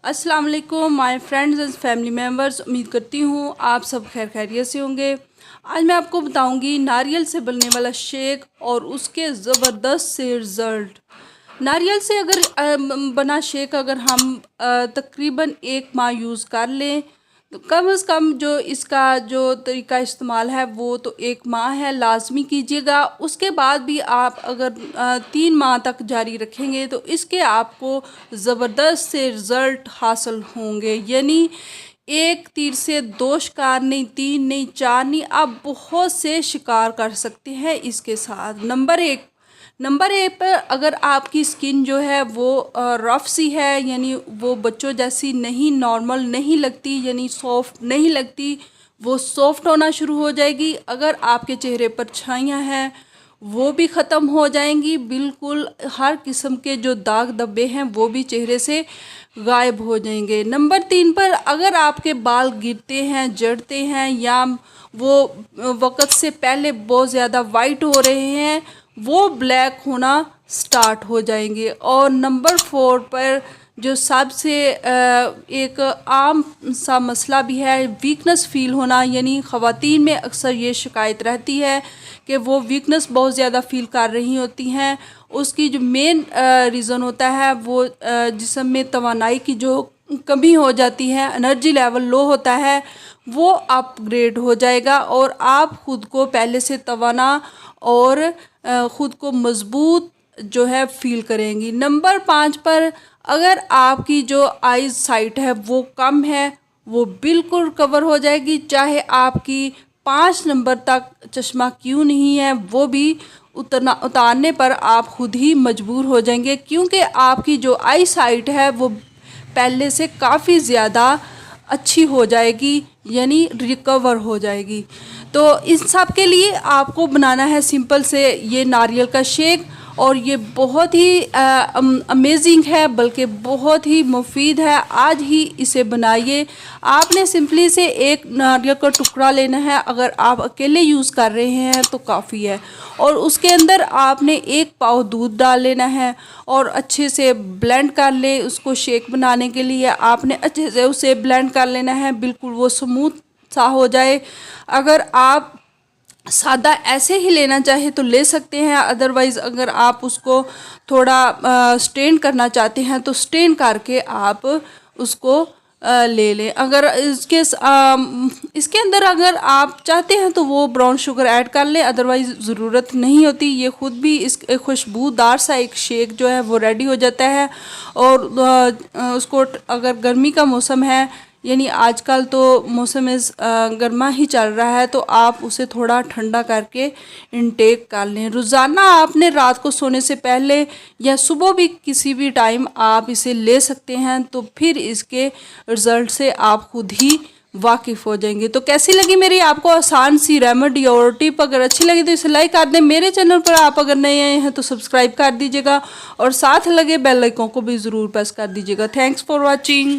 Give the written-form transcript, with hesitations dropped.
अस्सलाम वालेकुम my friends and family members. उम्मीद करती हूँ आप सब खैर खैरियत से होंगे। आज मैं आपको बताऊंगी नारियल से बनने वाला शेक और उसके ज़बरदस्त से रिज़ल्ट। नारियल से अगर बना शेक अगर हम तकरीबन 1 माह यूज़ कर लें तो कम से कम जो इसका जो तरीका इस्तेमाल है वो तो 1 माह है, लाजमी कीजिएगा। उसके बाद भी आप अगर 3 माह तक जारी रखेंगे तो इसके आपको ज़बरदस्त से रिज़ल्ट हासिल होंगे। यानी एक तीर से 2 शिकार नहीं, 3 नहीं, 4 नहीं, आप बहुत से शिकार कर सकते हैं इसके साथ। नंबर 1 पर अगर आपकी स्किन जो है वो रफ़ सी है, यानी वो बच्चों जैसी नहीं, नॉर्मल नहीं लगती, यानी सॉफ्ट नहीं लगती, वो सॉफ्ट होना शुरू हो जाएगी। अगर आपके चेहरे पर छाइयाँ हैं वो भी ख़त्म हो जाएंगी। बिल्कुल हर किस्म के जो दाग धब्बे हैं वो भी चेहरे से गायब हो जाएंगे। नंबर 3 पर अगर आपके बाल गिरते हैं, झड़ते हैं या वो वक़्त से पहले बहुत ज़्यादा वाइट हो रहे हैं, वो ब्लैक होना स्टार्ट हो जाएंगे। और नंबर 4 पर जो सबसे एक आम सा मसला भी है, वीकनेस फ़ील होना, यानी ख़वातीन में अक्सर ये शिकायत रहती है कि वो वीकनेस बहुत ज़्यादा फ़ील कर रही होती हैं। उसकी जो मेन रीज़न होता है वो जिस्म में तवानाई की जो कमी हो जाती है, एनर्जी लेवल लो होता है, वो अपग्रेड हो जाएगा और आप ख़ुद को पहले से तवाना और ख़ुद को मज़बूत जो है फ़ील करेंगी। नंबर 5 पर अगर आपकी जो आइज़ साइट है वो कम है, वो बिल्कुल कवर हो जाएगी। चाहे आपकी 5 नंबर तक चश्मा क्यों नहीं है, वो भी उतारने पर आप खुद ही मजबूर हो जाएंगे, क्योंकि आपकी जो आई साइट है वो पहले से काफ़ी ज़्यादा अच्छी हो जाएगी, यानी रिकवर हो जाएगी। तो इस सब के लिए आपको बनाना है सिंपल से ये नारियल का शेक, और ये बहुत ही अमेजिंग है, बल्कि बहुत ही मुफीद है। आज ही इसे बनाइए। आपने सिंपली से एक नारियल का टुकड़ा लेना है, अगर आप अकेले यूज़ कर रहे हैं तो काफ़ी है, और उसके अंदर आपने 1 पाव दूध डाल लेना है और अच्छे से ब्लेंड कर ले। उसको शेक बनाने के लिए आपने अच्छे से उसे ब्लेंड कर लेना है, बिल्कुल वो स्मूथ सा हो जाए। अगर आप सादा ऐसे ही लेना चाहे तो ले सकते हैं, अदरवाइज़ अगर आप उसको थोड़ा स्टेन करना चाहते हैं तो स्टेन करके आप उसको ले लें। अगर इसके अंदर अगर आप चाहते हैं तो वो ब्राउन शुगर ऐड कर लें, अदरवाइज़ ज़रूरत नहीं होती। ये ख़ुद भी इस खुशबूदार सा एक शेक जो है वो रेडी हो जाता है। और उसको अगर गर्मी का मौसम है, यानी आजकल तो मौसम गर्मा ही चल रहा है, तो आप उसे थोड़ा ठंडा करके इनटेक कर लें। रोज़ाना आपने रात को सोने से पहले या सुबह भी किसी भी टाइम आप इसे ले सकते हैं, तो फिर इसके रिज़ल्ट से आप खुद ही वाकिफ़ हो जाएंगे। तो कैसी लगी मेरी आपको आसान सी रेमेडी और टिप? अगर अच्छी लगी तो इसे लाइक कर दें। मेरे चैनल पर आप अगर नए आए हैं तो सब्सक्राइब कर दीजिएगा और साथ लगे बेल आइकन को भी ज़रूर प्रेस कर दीजिएगा। Thanks for watching.